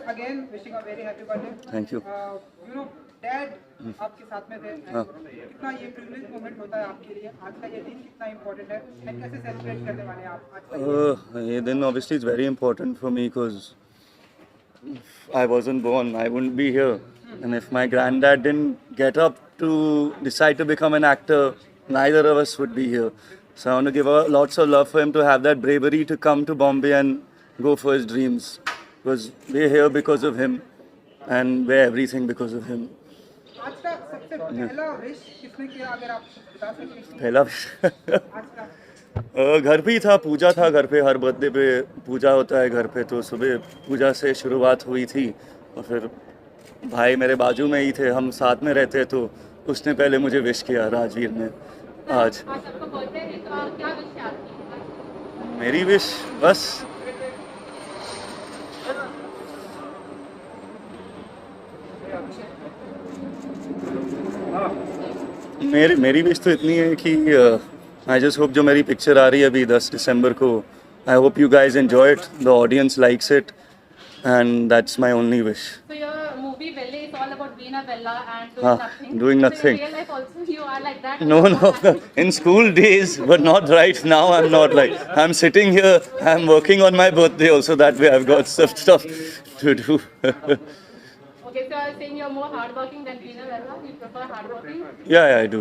again wishing a very happy birthday. Thank you. You know, Dad आपके साथ में थे. हाँ. कितना ये privilege moment होता है आपके लिए. आज का ये दिन कितना important है. And कैसे celebrate करने वाले हैं आप आज का ये दिन obviously is very important for me because if I wasn't born, I wouldn't be here. And if my granddad didn't get up to decide to become an actor, neither of us would be here. So I want to give lots of love for him to have that bravery to come to Bombay and go for his dreams. Because we're here because of him and we're everything because of him. आज का सबसे पहला wish किसने किया अगर आप बता सकें. पहला आज का घर पे ही था, पूजा था घर पे, हर बर्थडे पे पूजा होता है घर पे, तो सुबह पूजा से शुरुआत हुई थी और फिर भाई मेरे बाजू में ही थे, हम साथ में रहते, तो उसने पहले मुझे विश किया, राजवीर ने. आज आपका बर्थडे है तो क्या विश है आपकी? मेरी विश बस मेरी विश तो इतनी है कि आई जस्ट होप जो मेरी पिक्चर आ रही है अभी 10 दिसंबर को, I hope you guys enjoy it, the audience likes it, and that's my only wish. So your movie Velle is all about being a Vella and doing nothing. doing So nothing. in real life also you are like that. No. In school days, but not right now. I'm not like. I'm sitting here. I'm working on my birthday also. That way, I've got some stuff to do. Okay, so you are saying you're more hardworking than being a Vella. You prefer hardworking. Yeah, I do.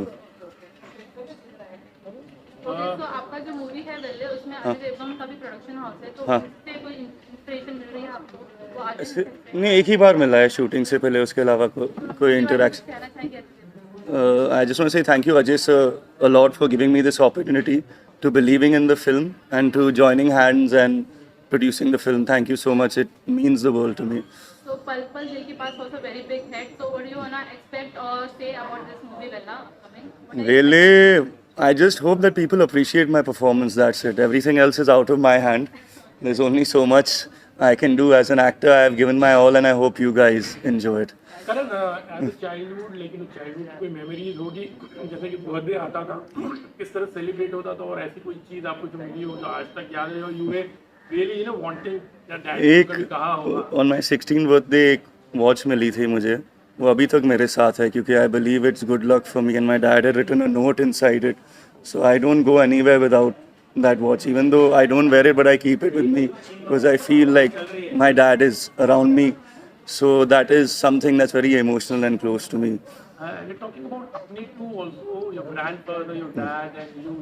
Okay, so आपका जो movie है वेल्ले उसमें अजय देवगन का भी production house है, तो हाँ. इससे कोई इंस्पिरेशन मिल रही है आपको? वो आगे ऐसे नहीं, एक ही बार मिला है शूटिंग से पहले, उसके अलावा कोई इंटरेक्शन. कहना चाहिए. I just want to say thank you, Ajay sir, a lot for giving me this opportunity, to believing in the film and to joining hands and producing the film. Thank you so much. It means the world to me. So Pal Pal Dil Ke Paas also very big hit. So what do you wanna expect or say about this movie Vella coming? What are you- Really, I just hope that people appreciate my performance. That's it. Everything else is out of my hand. There's only so much I can do as an actor. I have given my all, and I hope you guys enjoy it. Karan as a childhood, लेकिन childhood की कोई memories होगी जैसे कि birthday आता था, किस तरह सेलिब्रेट होता था, और ऐसी कोई चीज़ आपको जो मिली हो जो आज तक याद है, you were really wanting that dad एक कभी कहा होगा? ऑन माई 16th बर्थडे एक वॉच मिली थी मुझे, वो अभी तक मेरे साथ है, क्योंकि I believe it's good luck for me, and my dad had written a note inside it, so I don't go anywhere without that watch, even though I don't wear it, but I keep it with me because I feel like my dad is around me, so that is something that's very emotional and close to me. You're talking about Apni too also, your grandfather, your dad, and you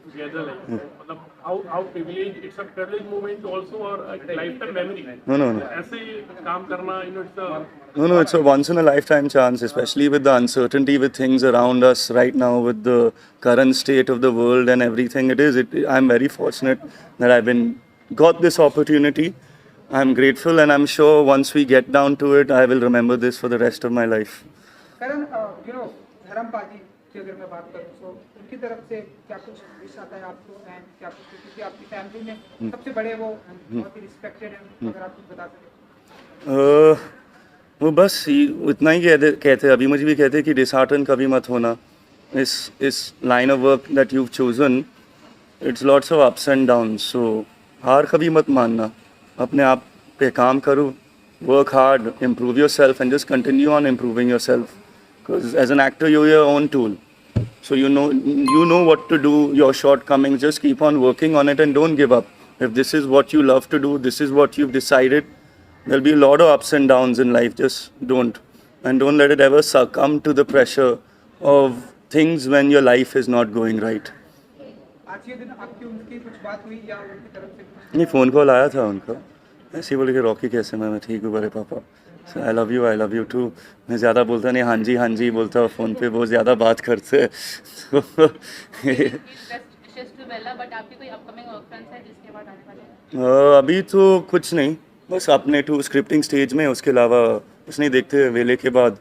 together, like मतलब how privileged, it's a privileged moment also, or a lifetime memory. No. ऐसे काम करना, it's a No, it's a once in a lifetime chance, especially with the uncertainty with things around us right now, with the current state of the world and everything. I'm very fortunate that I've got this opportunity. I'm grateful, and I'm sure once we get down to it, I will remember this for the rest of my life. करण, धर्म पाजी की अगर मैं बात करूँ तो उनकी तरफ से क्या कुछ विश आता है आपको, एंड क्या कुछ, क्योंकि आपकी फैमिली में सबसे बड़े वो बहुत ही रिस्पेक्टेड हैं, अगर आप कुछ बता सकें. वो बस इतना ही कहते अभी मुझे भी कहते कि डिसहार्टन कभी मत होना. इस line of work that you chosen, it's lots of ups and down, so हार कभी मत मानना, अपने आप पे काम करो, work hard, improve yourself, and just continue on improving yourself, because as an actor you're your own tool, so you know what to do, your shortcomings, just keep on working on it and don't give up. If this is what you love to do, this is what you've decided, there'll be a lot of ups and downs in life, just don't let it ever succumb to the pressure of things when your life is not going right. आज के दिन आपकी उनकी कुछ बात हुई या उनकी तरफ से कुछ? नहीं, फ़ोन कॉल आया था उनका, ऐसे ही बोले कि रॉकी कैसे, मैं ठीक हूँ बड़े पापा, आई लव यू टू. मैं ज़्यादा बोलता नहीं, हाँ जी बोलता हूँ फ़ोन पे, बहुत ज़्यादा बात करते हैं. अभी तो कुछ नहीं, बस अपने टू स्क्रिप्टिंग स्टेज में, उसके अलावा कुछ नहीं. देखते हैं वेले के बाद,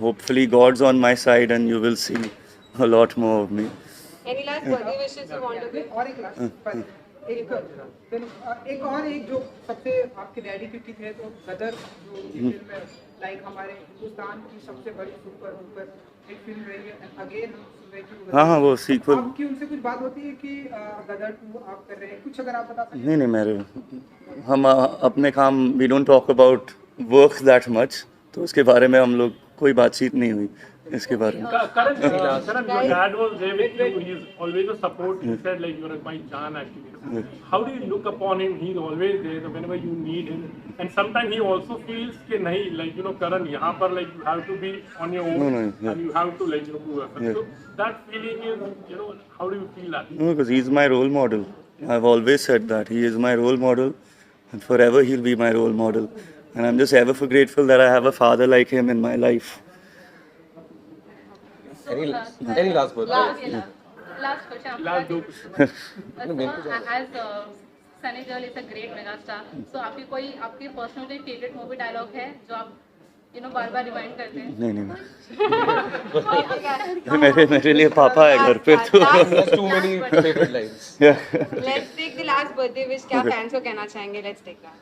hopefully god's on my side and you will see a lot more of me. Any last birthday wishes you want to give? और एक लास्ट एक और एक जो सबसे आपके डैडी क्योंकि थे, तो गदर जो फिल्म है, लाइक हमारे हिंदुस्तान की सबसे बड़ी सुपर डुपर एक फिल्म रही है, अगेन हाँ वो सीक्वल. आपकी उनसे कुछ बात होती है कि गदर 2 आप कर रहे हैं, कुछ अगर आप बता सकते हैं? नहीं, हम अपने काम, we don't talk about work that much. तो उसके बारे में हम लोग कोई बातचीत नहीं हुई इसके बारे में. Karan, your dad was there with you. He's always a support. He said like you're my Jaan actually. How do you look upon him? He's always there so whenever you need him. And sometimes he also feels कि नहीं like Karan यहाँ पर like you have to be on your own No, yeah. and you have to like do effort. Yeah. So that feeling is how do you feel that? No, because he's my role model. I've always said that he is my role model, and forever he'll be my role model. And I'm just ever so grateful that I have a father like him in my life. Any last word? Last question. Last do. As Sunny Deol is a great megastar, so आपकी personally favorite movie dialogue है जो आप बार-बार rewind करते हैं? नहीं मेरे लिए पापा है घर पे तो. There's too many favorite lines. Yeah. Let's take the last birthday wish. क्या fans को कहना चाहेंगे? Let's take that.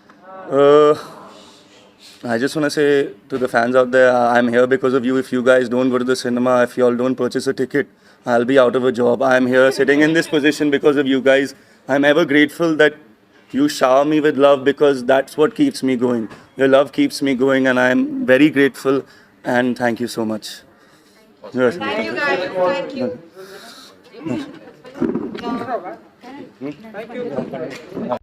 I just want to say to the fans out there, I'm here because of you. If you guys don't go to the cinema, if you all don't purchase a ticket, I'll be out of a job. I'm here sitting in this position because of you guys. I'm ever grateful that you shower me with love because that's what keeps me going. Your love keeps me going and I'm very grateful and thank you so much. Yes. Thank you guys. Thank you. Thank you.